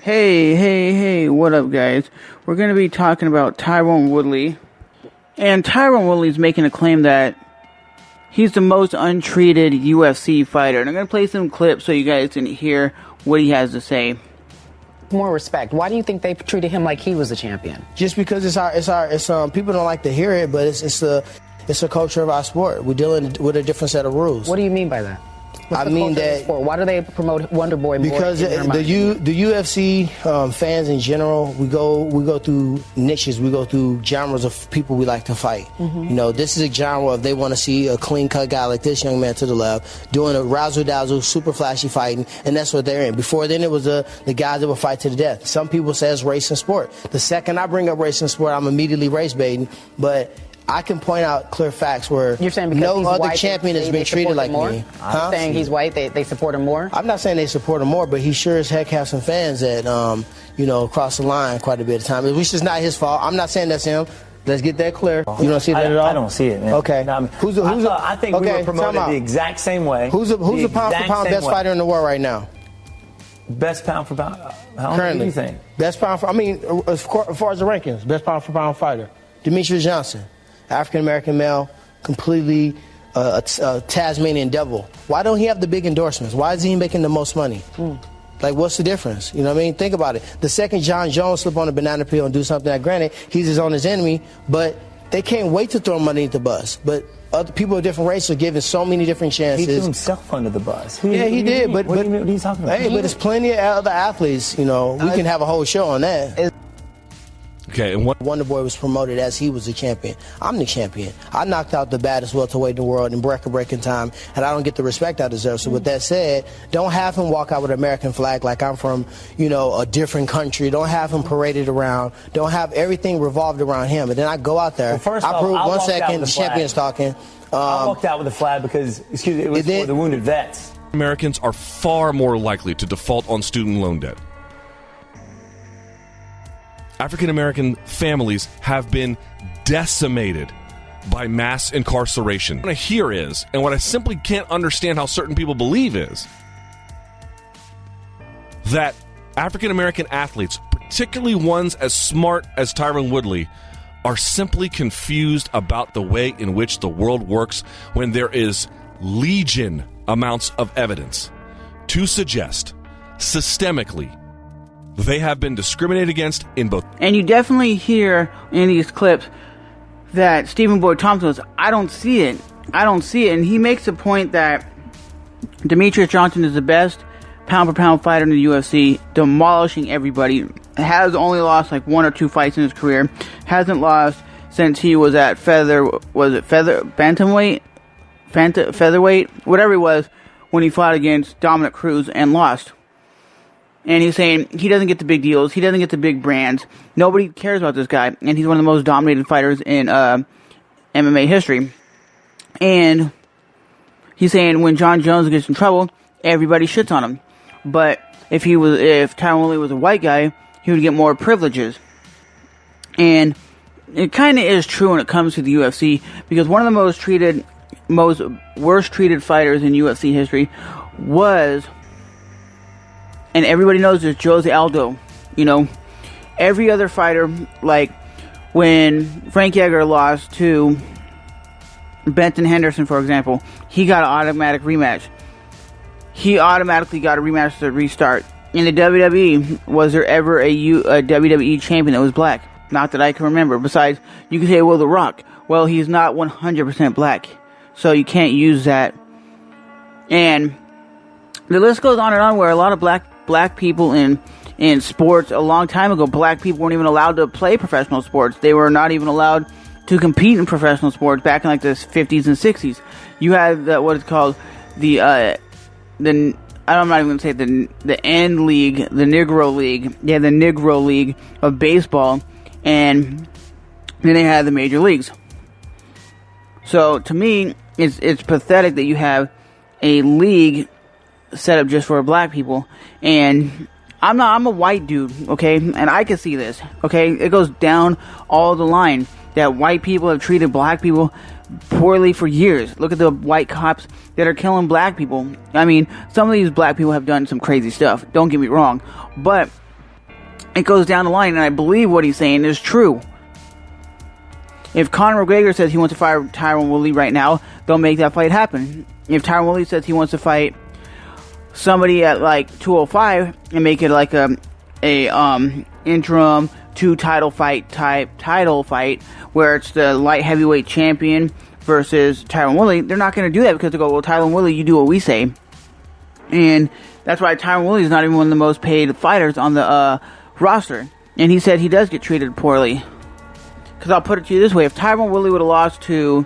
Hey, what up, guys? We're going to be talking about Tyron Woodley. And Tyron Woodley is making a claim that he's the most untreated UFC fighter. And I'm going to play some clips so you guys can hear what he has to say. More respect. Why do you think they treated him like he was a champion? Just because it's people don't like to hear it, but it's a culture of our sport. We're dealing with a different set of rules. What do you mean by that? I mean that why do they promote Wonder Boy more? Because the UFC fans in general, we go through niches, we go through genres of people we like to fight. Mm-hmm. You know, this is a genre of they want to see a clean cut guy like this young man to the left doing a razzle dazzle, super flashy fighting, and that's what they're in. Before then, it was the guys that would fight to the death. Some people say it's race and sport. The second I bring up race and sport, I'm immediately race baiting, but I can point out clear facts where you're saying because no other white, champion has been treated like me. I'm saying he's white, they support him more? I'm not saying they support him more, but he sure as heck has some fans that, cross the line quite a bit of time. Which is not his fault. I'm not saying that's him. Let's get that clear. You don't see that at all? I don't see it, man. Okay. No, I think we were promoted the exact same way. Who's the pound-for-pound best fighter in the world right now? Best pound for pound? How currently, do you think? Best pound for, as far as the rankings, best pound-for-pound fighter. Demetrius Johnson. African-American male, completely a Tasmanian devil. Why don't he have the big endorsements? Why is he making the most money? Like, what's the difference? You know what I mean? Think about it. The second John Jones slip on a banana peel and do something that, granted, he's his own enemy, but they can't wait to throw him underneath the bus. But other people of different races are given so many different chances. He threw himself under the bus. Yeah, he did. But what are you talking about? Hey, but there's plenty of other athletes, we can have a whole show on that. Okay, and Wonder Boy was promoted as he was the champion. I'm the champion. I knocked out the baddest welterweight in the world in record-breaking time, and I don't get the respect I deserve. So with that said, don't have him walk out with an American flag like I'm from, a different country. Don't have him paraded around. Don't have everything revolved around him. And then I go out there. Well, I prove 1 second, the champion's talking. I walked out with the flag because, it was for the wounded vets. Americans are far more likely to default on student loan debt. African-American families have been decimated by mass incarceration. What I hear is, and what I simply can't understand how certain people believe is, that African-American athletes, particularly ones as smart as Tyron Woodley, are simply confused about the way in which the world works when there is legion amounts of evidence to suggest systemically they have been discriminated against in both. And you definitely hear in these clips that Stephen Boyd Thompson goes, I don't see it. And he makes the point that Demetrius Johnson is the best pound-for-pound fighter in the UFC, demolishing everybody. Has only lost like 1 or 2 fights in his career. Hasn't lost since he was at bantamweight? Featherweight? Whatever it was, when he fought against Dominic Cruz and lost. And he's saying he doesn't get the big deals. He doesn't get the big brands. Nobody cares about this guy. And he's one of the most dominated fighters in MMA history. And he's saying when John Jones gets in trouble, everybody shits on him. But if Tyron Woodley was a white guy, he would get more privileges. And it kind of is true when it comes to the UFC. Because one of the most worst treated fighters in UFC history was... And everybody knows this, Jose Aldo. Every other fighter, like when Frank Yeager lost to Benton Henderson, for example, he got an automatic rematch. He automatically got a rematch to restart. In the WWE, was there ever a WWE champion that was black? Not that I can remember. Besides, you can say, well, The Rock. Well, he's not 100% black. So you can't use that. And the list goes on and on where a lot of black people in sports, a long time ago, black people weren't even allowed to play professional sports. They were not even allowed to compete in professional sports back in like the 50s and 60s. You had what is called I'm not even going to say the N League, the Negro League. They had the Negro League of baseball, and then they had the major leagues. So to me, it's pathetic that you have a league set up just for black people. And I'm a white dude, okay, and I can see this, okay. It goes down all the line that white people have treated black people poorly for years. Look at the white cops that are killing black people. I mean, some of these black people have done some crazy stuff, don't get me wrong, but it goes down the line, and I believe what he's saying is true. If Conor McGregor says he wants to fight Tyron Woodley right now, they'll make that fight happen. If Tyron Woodley says he wants to fight somebody at like 205 and make it like a interim 2 title fight where it's the light heavyweight champion versus Tyron Woodley, they're not going to do that because they go, well, Tyron Woodley, you do what we say. And that's why Tyron Woodley is not even one of the most paid fighters on the roster. And he said he does get treated poorly. Because I'll put it to you this way, if Tyron Woodley would have lost to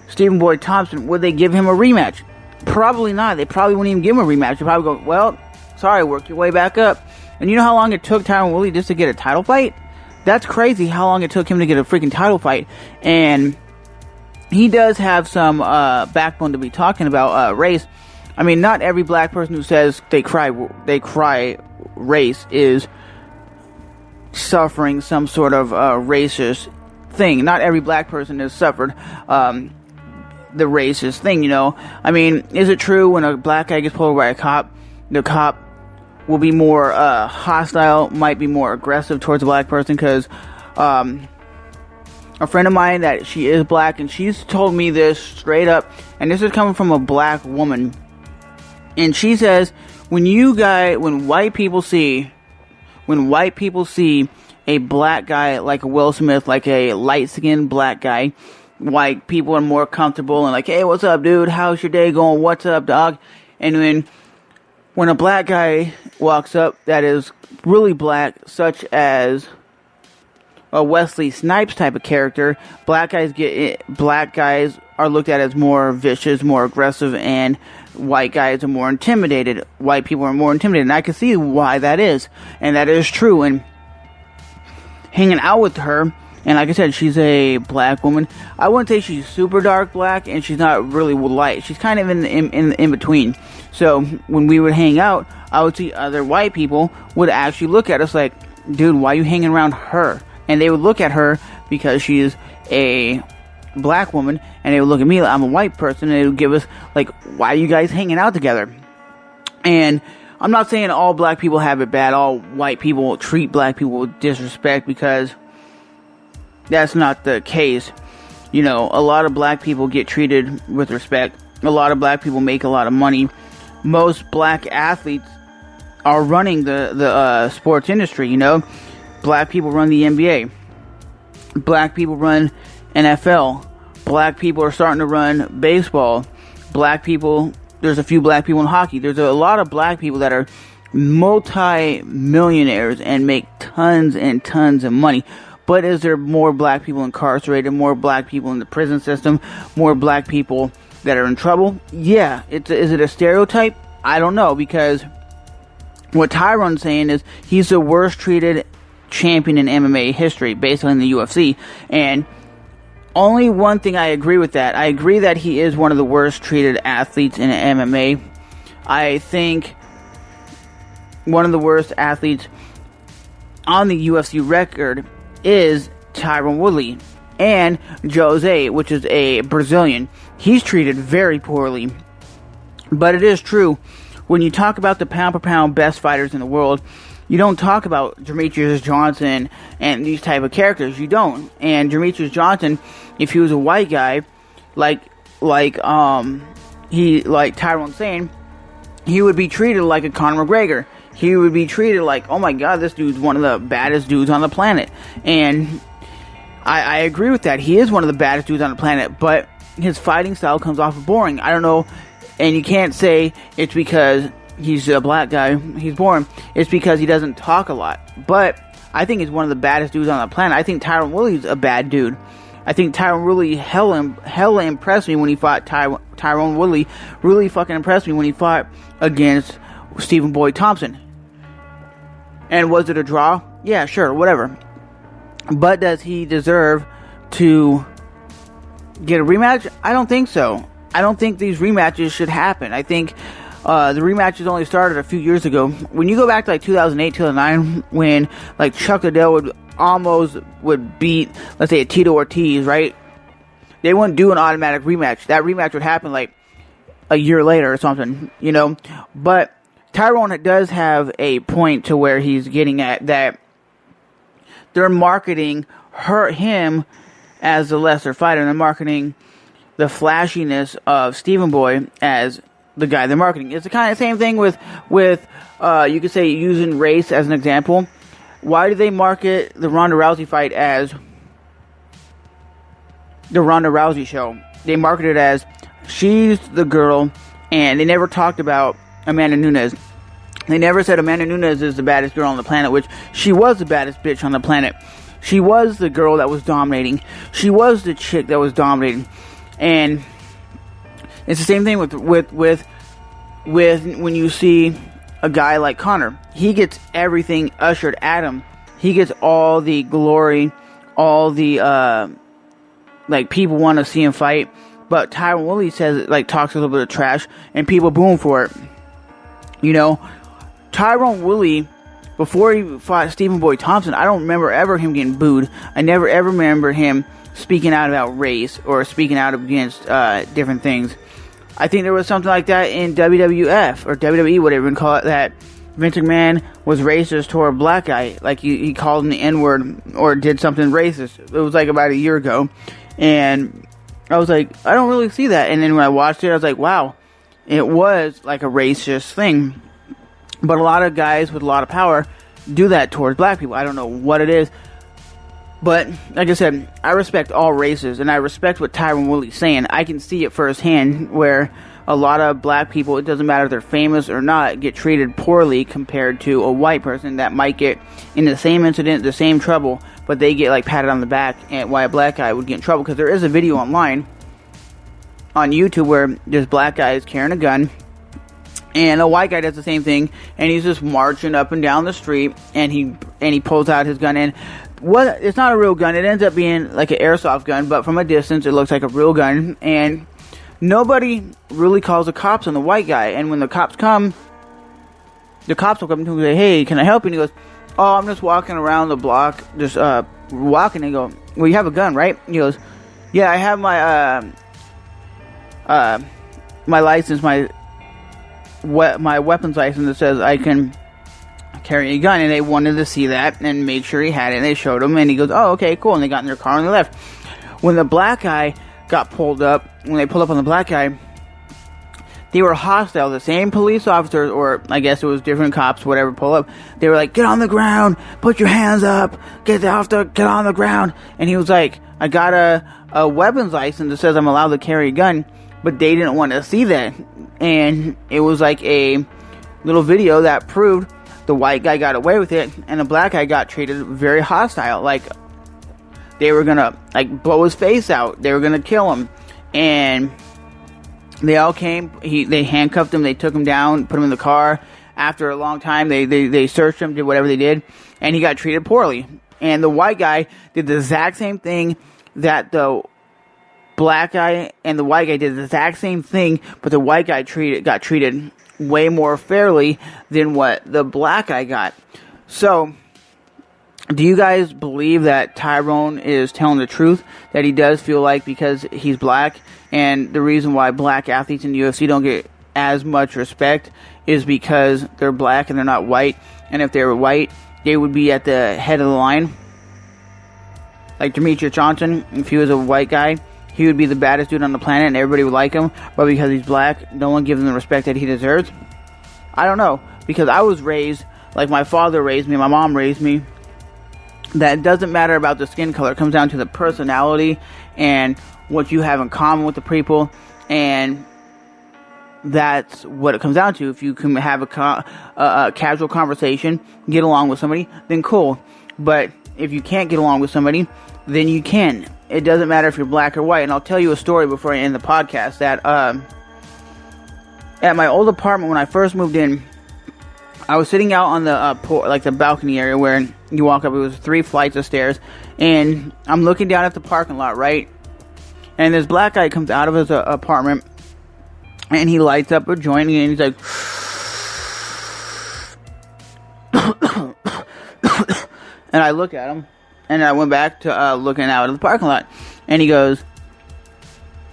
Stephen Boyd Thompson, would they give him a rematch? Probably not. They probably wouldn't even give him a rematch. They'd probably go, well, sorry, work your way back up. And you know how long it took Tyron Woodley just to get a title fight? That's crazy how long it took him to get a freaking title fight. And he does have some backbone to be talking about race. I mean, not every black person who says they cry race is suffering some sort of racist thing. Not every black person has suffered the racist thing, you know. I mean, is it true when a black guy gets pulled over by a cop, the cop will be more hostile, might be more aggressive towards a black person? Because a friend of mine that she is black, and she's told me this straight up, and this is coming from a black woman, and she says, when white people see a black guy like a Will Smith, like a light-skinned black guy, white people are more comfortable and like, hey, what's up, dude? How's your day going? What's up, dog? And when a black guy walks up that is really black, such as a Wesley Snipes type of character, black guys are looked at as more vicious, more aggressive, and white guys are more intimidated. White people are more intimidated, and I can see why that is, and that is true. And hanging out with her, and like I said, she's a black woman. I wouldn't say she's super dark black, and she's not really light. She's kind of in between. So when we would hang out, I would see other white people would actually look at us like, dude, why are you hanging around her? And they would look at her because she is a black woman, and they would look at me like I'm a white person, and they would give us like, why are you guys hanging out together? And I'm not saying all black people have it bad, all white people treat black people with disrespect, because that's not the case. You know, a lot of black people get treated with respect. A lot of black people make a lot of money. Most black athletes are running the sports industry, you know. Black people run the NBA. Black people run NFL. Black people are starting to run baseball. There's a few black people in hockey. There's a lot of black people that are multi-millionaires and make tons and tons of money. But is there more black people incarcerated, more black people in the prison system, more black people that are in trouble? Yeah. Is it a stereotype? I don't know, because what Tyron's saying is he's the worst treated champion in MMA history, basically in the UFC. And only one thing I agree with that. I agree that he is one of the worst treated athletes in MMA. I think one of the worst athletes on the UFC record is Tyron Woodley. And Jose, which is a Brazilian. He's treated very poorly. But it is true, when you talk about the pound-for-pound best fighters in the world, you don't talk about Demetrius Johnson and these type of characters. You don't. And Demetrius Johnson, if he was a white guy, like Tyron's saying, he would be treated like a Conor McGregor. He would be treated like, oh my god, this dude's one of the baddest dudes on the planet. And I agree with that. He is one of the baddest dudes on the planet, but his fighting style comes off boring. I don't know, and you can't say it's because he's a black guy, he's boring. It's because he doesn't talk a lot. But I think he's one of the baddest dudes on the planet. I think Tyron Woodley's a bad dude. I think Tyron Woodley hella impressed me when he fought Tyron Woodley really fucking impressed me when he fought against Stephen Boyd Thompson. And was it a draw? Yeah, sure, whatever. But does he deserve to get a rematch? I don't think so. I don't think these rematches should happen. I think the rematches only started a few years ago. When you go back to like 2008, 2009, when like Chuck Liddell would beat, let's say, a Tito Ortiz, right? They wouldn't do an automatic rematch. That rematch would happen like a year later or something, you know. But Tyron does have a point to where he's getting at, that they're marketing him as the lesser fighter, and they're marketing the flashiness of Stephen Boy as the guy they're marketing. It's the kind of same thing with you could say, using race as an example. Why do they market the Ronda Rousey fight as the Ronda Rousey show? They market it as she's the girl, and they never talked about Amanda Nunes. They never said Amanda Nunes is the baddest girl on the planet, which she was the baddest bitch on the planet. She was the girl that was dominating. She was the chick that was dominating. And it's the same thing with when you see a guy like Conor. He gets everything ushered at him. He gets all the glory, all the like, people want to see him fight. But Tyron Woodley says, like, talks a little bit of trash, and people boom for it. You know, Tyron Woodley, before he fought Stephen Boy Thompson, I don't remember ever him getting booed. I never ever remember him speaking out about race or speaking out against different things. I think there was something like that in WWF or WWE, whatever you call it, that Vince McMahon was racist toward a black guy. Like, he called him the N-word or did something racist. It was like about a year ago. And I was like, I don't really see that. And then when I watched it, I was like, wow, it was like a racist thing. But a lot of guys with a lot of power do that towards black people. I don't know what it is. But, like I said, I respect all races, and I respect what Tyron Woodley's saying. I can see it firsthand, where a lot of black people, it doesn't matter if they're famous or not, get treated poorly compared to a white person that might get in the same incident, the same trouble, but they get, like, patted on the back, and why a black guy would get in trouble. Because there is a video online on YouTube where this black guy is carrying a gun, and a white guy does the same thing, and he's just marching up and down the street, and he pulls out his gun, and it's not a real gun. It ends up being like an airsoft gun, but from a distance, it looks like a real gun, and nobody really calls the cops on the white guy. And when the cops come, the cops will come to him and say, hey, can I help you? And he goes, oh, I'm just walking around the block, just walking. And they go, well, you have a gun, right? And he goes, yeah, I have my my license, my weapons license that says I can carry a gun. And they wanted to see that and make sure he had it, and they showed him, and he goes, oh, okay, cool. And they got in their car and they left. When the black guy got pulled up, when they pulled up on the black guy, they were hostile. The same police officers, or I guess it was different cops, whatever, pull up. They were like, get on the ground, put your hands up, get on the ground. And he was like, I got a weapons license that says I'm allowed to carry a gun, but they didn't want to see that. And it was like a little video that proved the white guy got away with it, and the black guy got treated very hostile. Like, they were gonna, like, blow his face out. They were gonna kill him. And they all came. They handcuffed him. They took him down, put him in the car. After a long time, they searched him, did whatever they did, and he got treated poorly. And the white guy did the exact same thing that the black guy and the white guy did the exact same thing, but the white guy got treated way more fairly than what the black guy got. So, do you guys believe that Tyron is telling the truth? That he does feel like, because he's black, and the reason why black athletes in the UFC don't get as much respect is because they're black and they're not white. And if they were white, they would be at the head of the line. Like Demetrius Johnson, if he was a white guy, he would be the baddest dude on the planet and everybody would like him. But because he's black, no one gives him the respect that he deserves. I don't know. Because I was raised, like my father raised me, my mom raised me, that it doesn't matter about the skin color. It comes down to the personality and what you have in common with the people. And that's what it comes down to. If you can have a casual conversation, get along with somebody, then cool. But if you can't get along with somebody, then you can. It doesn't matter if you're black or white. And I'll tell you a story before I end the podcast. That at my old apartment when I first moved in, I was sitting out on the the balcony area where you walk up. It was 3 flights of stairs, and I'm looking down at the parking lot, right? And this black guy comes out of his apartment, and he lights up a joint, and he's like, and I look at him, and I went back to looking out of the parking lot, and he goes,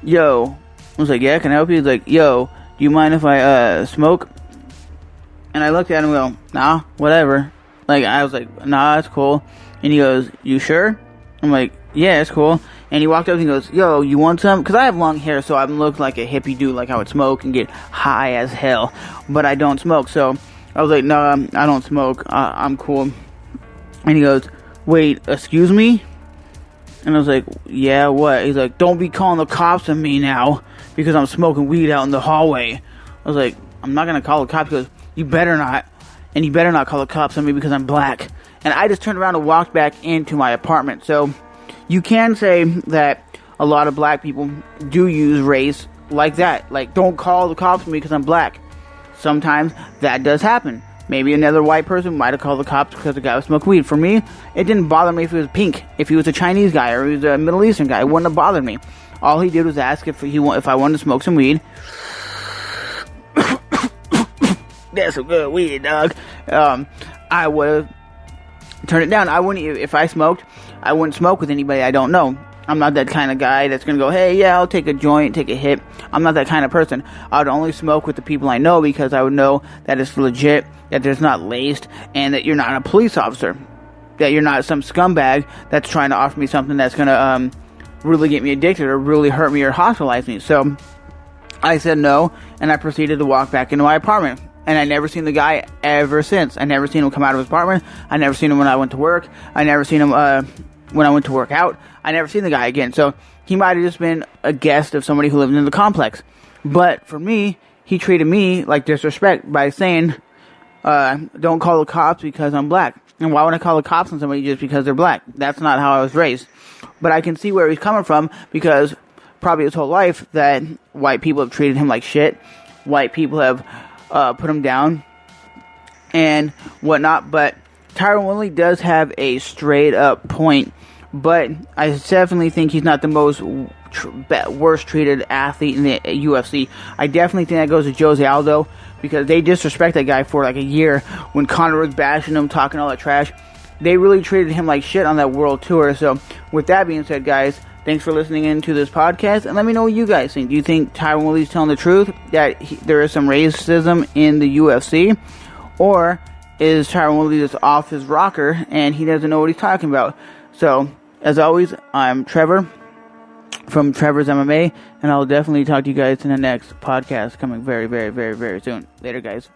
yo. I was like, yeah, can I help you? He's like, yo, do you mind if I smoke? And I looked at him and go, nah, whatever. Like, I was like, nah, that's cool. And he goes, you sure? I'm like, yeah, it's cool. And he walked up and he goes, yo, you want some? Because I have long hair, so I look like a hippie dude, like I would smoke and get high as hell. But I don't smoke, so I was like, no, I don't smoke. I'm cool. And he goes, wait, excuse me? And I was like, yeah, what? He's like, don't be calling the cops on me now because I'm smoking weed out in the hallway. I was like, I'm not going to call the cops. He goes, you better not. And you better not call the cops on me because I'm black. And I just turned around and walked back into my apartment. So you can say that a lot of black people do use race like that. Like, don't call the cops on me because I'm black. Sometimes that does happen. Maybe another white person might have called the cops because the guy was smoking weed. For me, it didn't bother me if he was pink. If he was a Chinese guy or he was a Middle Eastern guy, it wouldn't have bothered me. All he did was ask if I wanted to smoke some weed. That's some good weed, dog. I would have turned it down. I wouldn't, if I smoked, I wouldn't smoke with anybody I don't know. I'm not that kind of guy that's going to go, hey, yeah, I'll take a joint, take a hit. I'm not that kind of person. I would only smoke with the people I know because I would know that it's legit, that it's not laced, and that you're not a police officer. That you're not some scumbag that's trying to offer me something that's going to really get me addicted or really hurt me or hospitalize me. So I said no, and I proceeded to walk back into my apartment. And I never seen the guy ever since. I never seen him come out of his apartment. I never seen him when I went to work. I never seen him when I went to work out. I never seen the guy again. So he might have just been a guest of somebody who lived in the complex. But for me, he treated me like disrespect by saying, don't call the cops because I'm black. And why would I call the cops on somebody just because they're black? That's not how I was raised. But I can see where he's coming from because probably his whole life that white people have treated him like shit. White people have put him down and whatnot. But Tyron Woodley does have a straight up point. But I definitely think he's not the most worst treated athlete in the UFC. I definitely think that goes to Jose Aldo because they disrespect that guy for like a year when Conor was bashing him, talking all that trash. They really treated him like shit on that world tour. So with that being said, guys, thanks for listening in to this podcast, and let me know what you guys think. Do you think Tyron Woodley's telling the truth, that there is some racism in the UFC, or is Tyron Woodley just off his rocker and he doesn't know what he's talking about? So, as always, I'm Trevor from Trevor's MMA, and I'll definitely talk to you guys in the next podcast coming very, very, very, very soon. Later, guys.